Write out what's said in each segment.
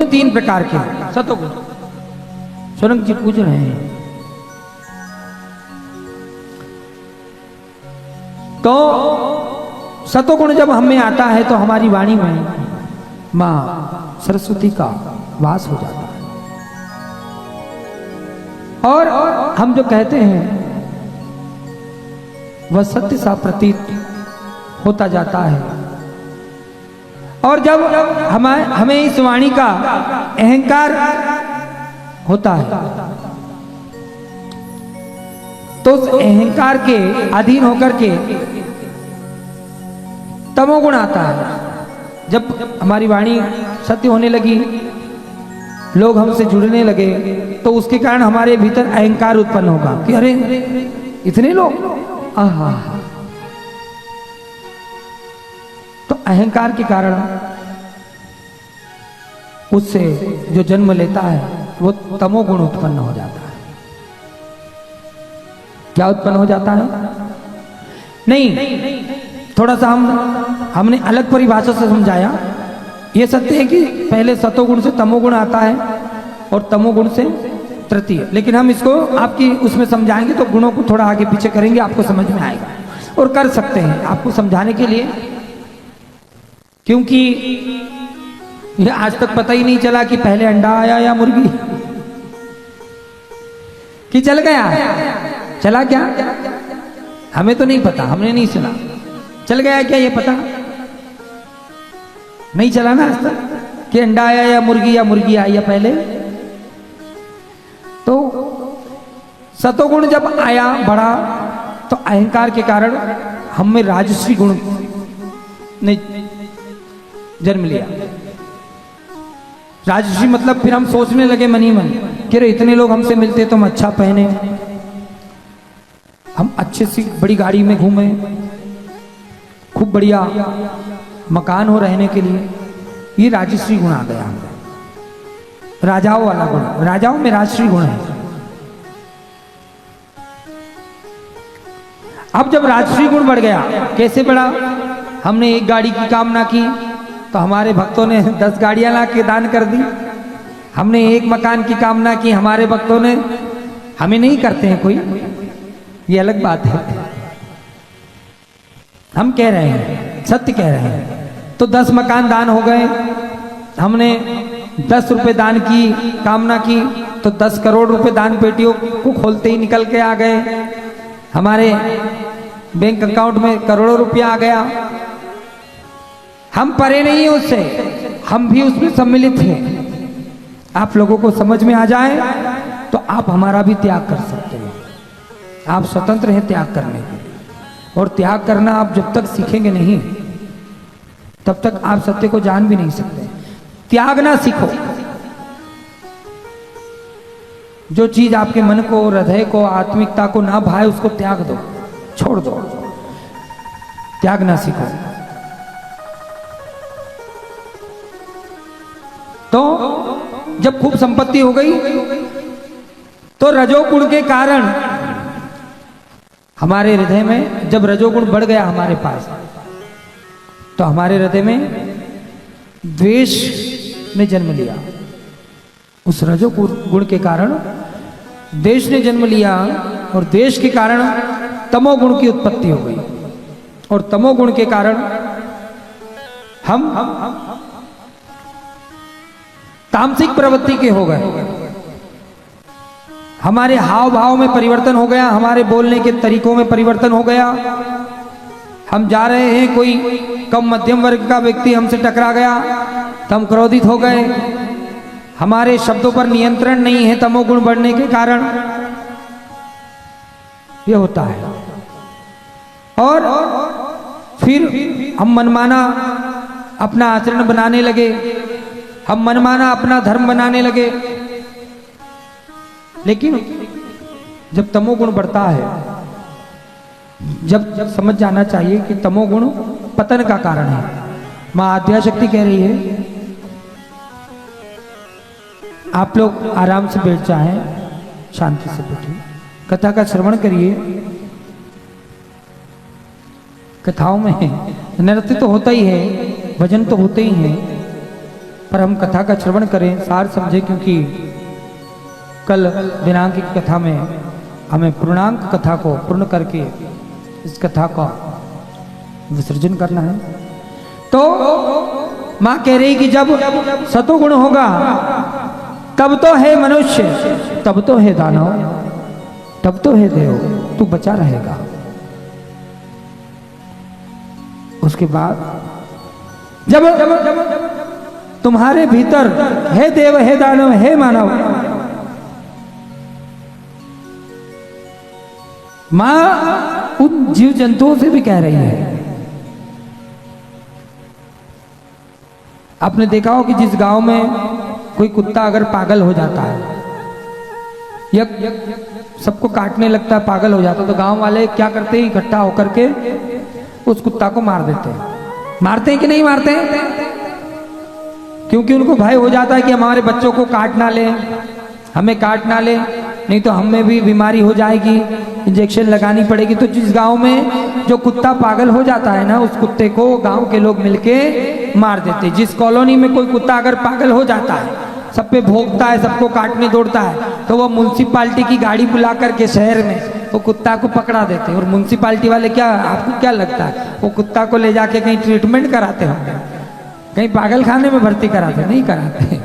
तीन प्रकार के सतोगुण सुरंग जी पूछ रहे हैं। तो सतोगुण जब हमें आता है तो हमारी वाणी में मां सरस्वती का वास हो जाता है और हम जो कहते हैं वह सत्य सा प्रतीत होता जाता है। और जब हमें इस वाणी का अहंकार होता है तो उस अहंकार के अधीन होकर के तमोगुण आता है। जब हमारी वाणी सत्य होने लगी, लोग हमसे जुड़ने लगे, तो उसके कारण हमारे भीतर अहंकार उत्पन्न होगा कि अरे इतने लोग, आहा। तो अहंकार के कारण उससे जो जन्म लेता है वो तमोगुण उत्पन्न हो जाता है। क्या उत्पन्न हो जाता है? नहीं, थोड़ा सा हमने अलग परिभाषा से समझाया। ये सत्य है कि पहले सतोगुण से तमोगुण आता है और तमोगुण से तृतीय, लेकिन हम इसको आपकी उसमें समझाएंगे तो गुणों को थोड़ा आगे पीछे करेंगे, आपको समझ में आएगा और कर सकते हैं आपको समझाने के लिए, क्योंकि ये आज तक पता ही नहीं चला कि पहले अंडा आया या मुर्गी, कि चल गया, चला क्या हमें तो नहीं पता, हमने नहीं सुना। चल गया क्या ये पता नहीं चला ना आज तक कि अंडा आया या मुर्गी आई या पहले। तो सतोगुण जब आया बढ़ा तो अहंकार के कारण हम में राजसी गुण ने जन्म लिया। राजसी मतलब फिर हम सोचने लगे मन ही मन कि अरे इतने लोग हमसे मिलते तो हम अच्छा पहने, हम अच्छे सी बड़ी गाड़ी में घूमे, खूब बढ़िया मकान हो रहने के लिए। ये राजश्री गुण आ गया हमें, राजाओं वाला गुण। राजाओं में राजश्री गुण है। अब जब राजश्री गुण बढ़ गया, कैसे बढ़ा? हमने एक गाड़ी की कामना की तो हमारे भक्तों ने 10 गाड़ियां ला के दान कर दी। हमने एक मकान की कामना की, हमारे भक्तों ने, हमें नहीं करते हैं कोई, ये अलग बात है, हम कह रहे हैं, सत्य कह रहे हैं। तो 10 मकान दान हो गए। हमने 10 रुपए दान की कामना की तो 10 करोड़ रुपए दान पेटियों को खोलते ही निकल के आ गए। हमारे बैंक अकाउंट में करोड़ों रुपया आ गया। हम परे नहीं हैं उससे, हम भी उसमें सम्मिलित हैं। आप लोगों को समझ में आ जाए तो आप हमारा भी त्याग कर सकते हैं। आप स्वतंत्र हैं त्याग करने के, और त्याग करना आप जब तक सीखेंगे नहीं तब तक आप सत्य को जान भी नहीं सकते। त्यागना सीखो। जो चीज आपके मन को, हृदय को, आत्मिकता को ना भाए उसको त्याग दो, छोड़ दो। त्यागना सीखो। तो जब खूब संपत्ति हो गई तो रजोगुण के कारण हमारे हृदय में, जब रजोगुण बढ़ गया हमारे पास, तो हमारे हृदय में द्वेष ने जन्म लिया। उस रजोगुण के कारण द्वेष ने जन्म लिया और द्वेष के कारण तमोगुण की उत्पत्ति हो गई, और तमोगुण के कारण हम तामसिक प्रवृत्ति के हो गए। हमारे हाव भाव में परिवर्तन हो गया, हमारे बोलने के तरीकों में परिवर्तन हो गया। हम जा रहे हैं, कोई कम मध्यम वर्ग का व्यक्ति हमसे टकरा गया तो हम क्रोधित हो गए। हमारे शब्दों पर नियंत्रण नहीं है तमोगुण बढ़ने के कारण, ये होता है। और फिर हम मनमाना अपना आचरण बनाने लगे, हम मनमाना अपना धर्म बनाने लगे। लेकिन जब तमोगुण बढ़ता है, जब समझ जाना चाहिए कि तमोगुण पतन का कारण है। मां आद्याशक्ति कह रही है, आप लोग आराम से बैठ जाएं, शांति से बैठिए, कथा का श्रवण करिए। कथाओं में नृत्य तो होता ही है, भजन तो होते ही हैं, पर हम कथा का श्रवण करें, सार समझे, क्योंकि कल दिनांक की कथा में हमें पूर्णांक कथा को पूर्ण करके इस कथा का विसर्जन करना है। तो मां कह रही कि जब सतोगुण होगा तब तो है मनुष्य, तब तो है दानव, तब तो है देव, तू बचा रहेगा। उसके बाद जब तुम्हारे भीतर है देव, है दानव, है मानव, मां उन जीव जंतुओं से भी कह रही है। आपने देखा हो कि जिस गांव में कोई कुत्ता अगर पागल हो जाता है या सबको काटने लगता है, पागल हो जाता है, तो गांव वाले क्या करते हैं, इकट्ठा होकर के उस कुत्ता को मार देते हैं। मारते हैं कि नहीं मारते हैं? क्योंकि उनको भय हो जाता है कि हमारे बच्चों को काट ना ले, हमें काट ना ले, नहीं तो हमें भी बीमारी हो जाएगी, इंजेक्शन लगानी पड़ेगी। तो जिस गांव में जो कुत्ता पागल हो जाता है ना, उस कुत्ते को गांव के लोग मिलके मार देते। जिस कॉलोनी में कोई कुत्ता अगर पागल हो जाता है, सब पे भौंकता है, सबको काटने दौड़ता है, तो वो म्युनिसिपालिटी की गाड़ी बुला करके शहर में वो कुत्ता को पकड़ा देते हैं। और म्युनिसिपालिटी वाले क्या, आपको क्या लगता है, वो कुत्ता को ले जाके कहीं ट्रीटमेंट कराते होंगे, कहीं पागल खाने में भर्ती कराते? नहीं कराते।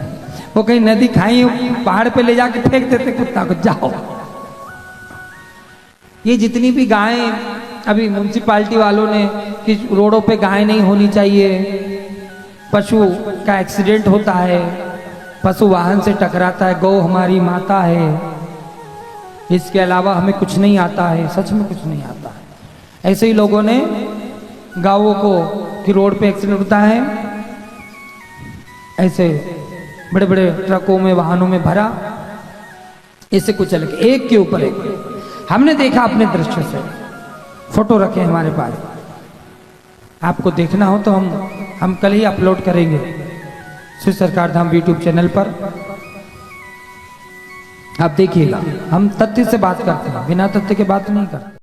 वो कहीं नदी खाई पहाड़ पे ले जाके फेंक देते कुत्ता को, जाओ। ये जितनी भी गायें अभी म्युनिसिपालिटी वालों ने कि रोडों पे गाय नहीं होनी चाहिए, पशु का एक्सीडेंट होता है, पशु वाहन से टकराता है, गौ हमारी माता है, इसके अलावा हमें कुछ नहीं आता है, सच में कुछ नहीं आता है। ऐसे ही लोगों ने गाँवों को कि रोड पे एक्सीडेंट होता है, ऐसे बड़े बड़े ट्रकों में, वाहनों में भरा, ऐसे कुछ चल के एक के ऊपर एक। हमने देखा अपने दृश्य से, फोटो रखे हमारे पास, आपको देखना हो तो हम कल ही अपलोड करेंगे श्री सरकार धाम यूट्यूब चैनल पर, आप देखिएगा। हम तथ्य से बात करते हैं, बिना तथ्य के बात नहीं करते।